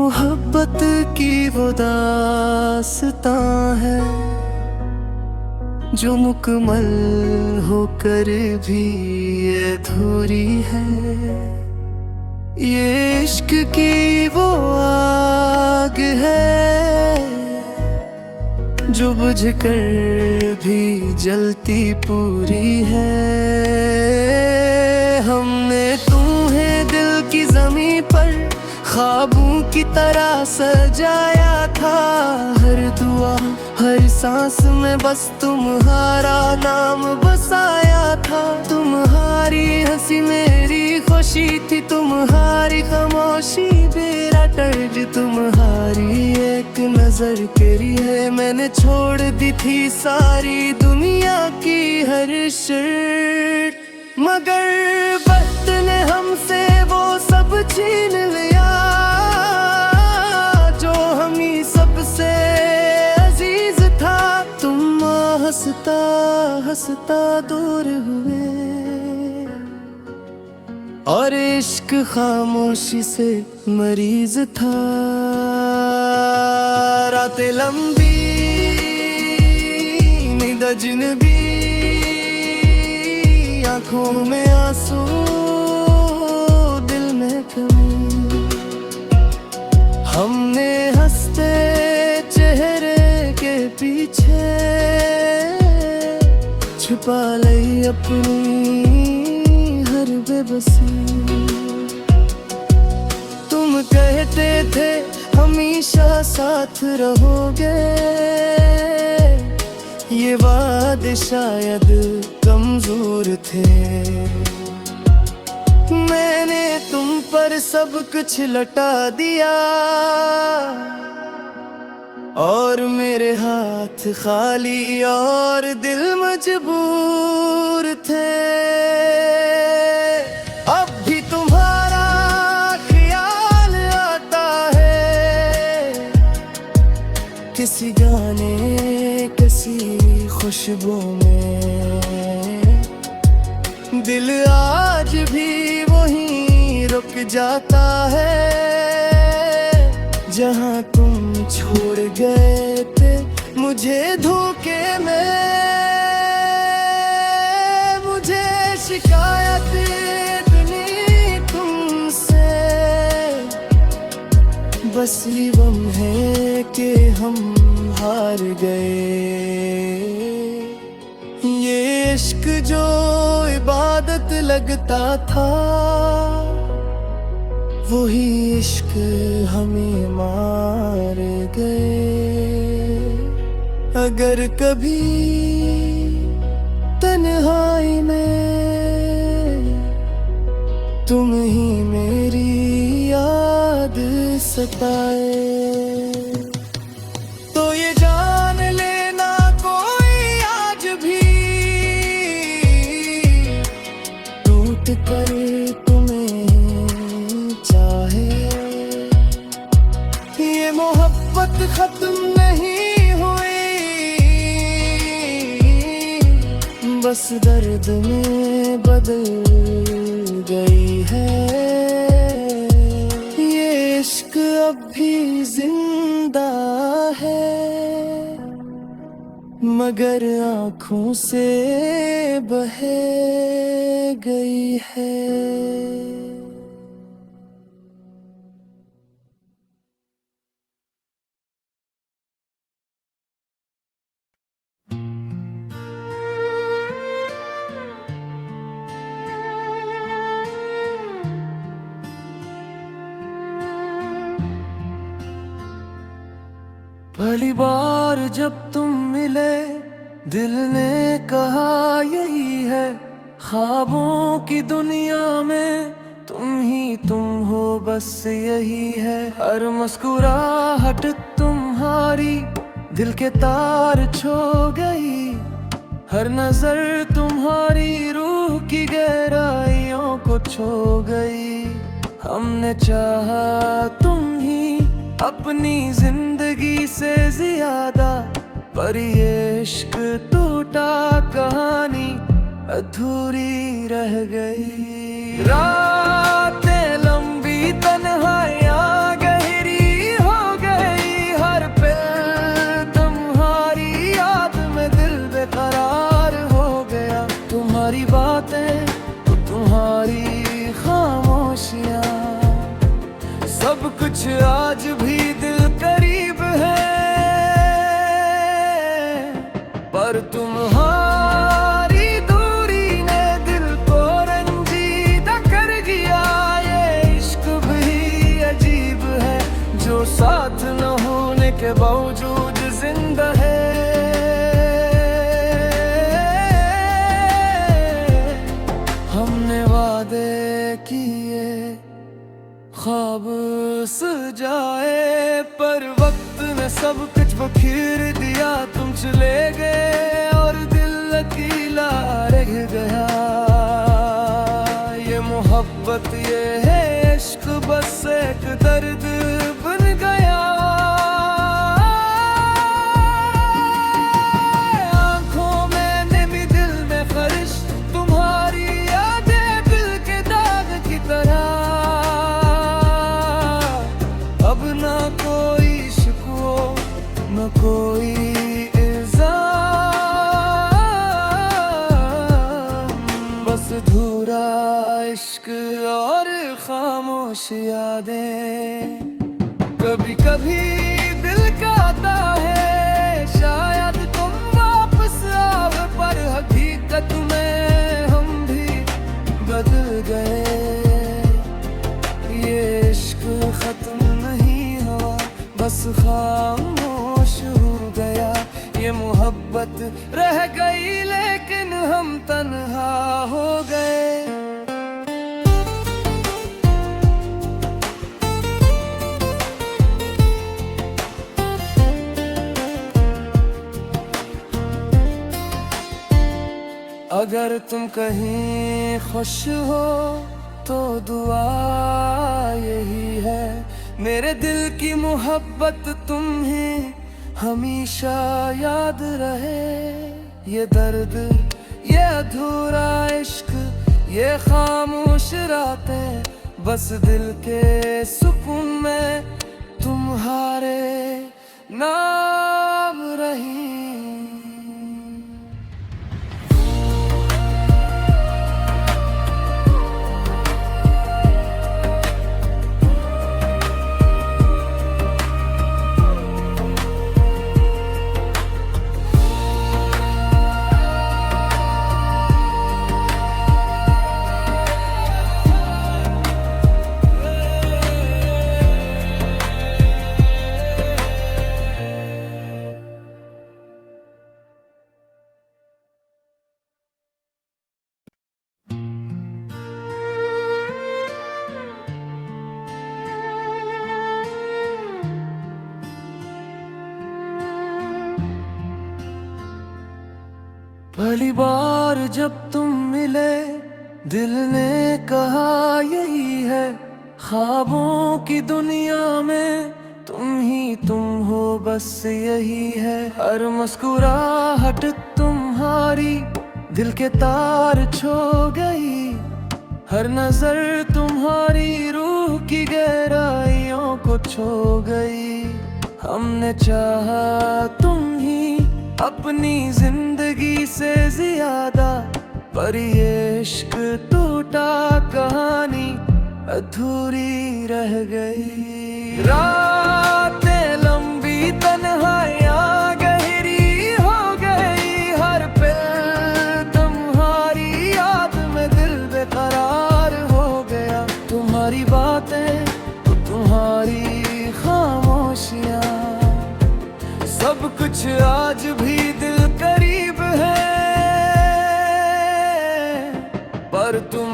मोहब्बत की वो दास्तां है जो मुकम्मल होकर भी अधूरी है। ये इश्क की वो आग है जो बुझकर भी जलती पूरी है। हमने तुम्हें दिल की ज़मीं पर ख्वाबों की तरह सजाया था। हर दुआ हर सांस में बस तुम्हारा नाम बसाया था। तुम्हारी हंसी मेरी खुशी थी, तुम्हारी खामोशी मेरा दर्द। तुम्हारी एक नजर के लिए मैंने छोड़ दी थी सारी दुनिया की हर शर्त। मगर वक्त ने हमसे वो सब छीन लिया जो हमी सबसे अजीज था। तुम हंसता हंसता दूर हुए और इश्क खामोशी से मरीज था। रातें लंबी नींद अजनबी, आँखों में आंसू दिल में कमी। हमने हंसते चेहरे के पीछे छुपा ली अपनी हर बेबसी। तुम कहते थे हमेशा साथ रहोगे, ये वादे शायद कमजोर थे। मैंने तुम पर सब कुछ लौटा दिया और मेरे हाथ खाली और दिल मजबूर थे। अब भी तुम्हारा ख्याल आता है किसी गाने किसी खुशबू में। दिल आज भी वहीं रुक जाता है जहां तुम छोड़ गए थे मुझे धोखे में। मुझे शिकायत इतनी तुमसे बस ये गम है कि हम हार गए। ये इश्क जो इबादत लगता था वही इश्क हमें मार गए। अगर कभी तन्हाई में तुम ही मेरी याद सताए तो ये जान लेना कोई आज भी टूट कर मोहब्बत खत्म नहीं हुई, बस दर्द में बदल गई है। ये इश्क अब भी जिंदा है मगर आँखों से बह गई है। पहली बार जब तुम मिले दिल ने कहा यही है, ख्वाबों की दुनिया में तुम ही तुम हो बस यही है। हर मुस्कुराहट तुम्हारी दिल के तार छू गई, हर नजर तुम्हारी रूह की गहराइयों को छू गई। हमने चाहा तुम ही अपनी जिंदगी से ज्यादा, पर ये इश्क टूटा कहानी अधूरी रह गई। रातें लंबी तन्हाइयाँ गहरी के बावजूद जिंदा है। हमने वादे किए ख्वाब सजाए, पर वक्त ने सब कुछ बखेर दिया। तुम चले गए और दिल अकेला रह गया। ये मोहब्बत ये है इश्क, बस एक दर्द बन गया। आंखों में नमी, दिल में खरिश, तुम्हारी यादें दिल के दाग की तरह। अब ना कोई शिकवा, न कोई बस अधूरा इश्क और खामोश यादें। कभी कभी दिल कहता है शायद तुम वापस आओ, पर हकीकत में हम भी बदल गए। ये इश्क खत्म नहीं हुआ, बस खामोश हो गया। ये मोहब्बत रह गई लेकिन हम तन्हा हो गए। अगर तुम कहीं खुश हो तो दुआ यही है, मेरे दिल की मोहब्बत तुम ही हमेशा याद रहे। ये दर्द, ये अधूरा इश्क, ये खामोश रातें, बस दिल के सुकून में तुम्हारे नाम रही। पहली बार जब तुम मिले, दिल ने कहा यही है, ख्वाबों की दुनिया में तुम ही तुम हो, बस यही है। हर मुस्कुराहट तुम्हारी दिल के तार छू गई, हर नजर तुम्हारी रूह की गहराइयों को छू गई। हमने चाहा तुम ही अपनी जिंदगी से ज्यादा, पर ये इश्क टूटा, कहानी अधूरी रह गई। रातें लंबी, तन्हाइयाँ गहरी हो गई, हर पल तुम्हारी याद में दिल बेकरार हो गया। तुम्हारी बातें तो तुम्हारी खामोशियाँ, सब कुछ आज भी दिल करीब है, पर तुम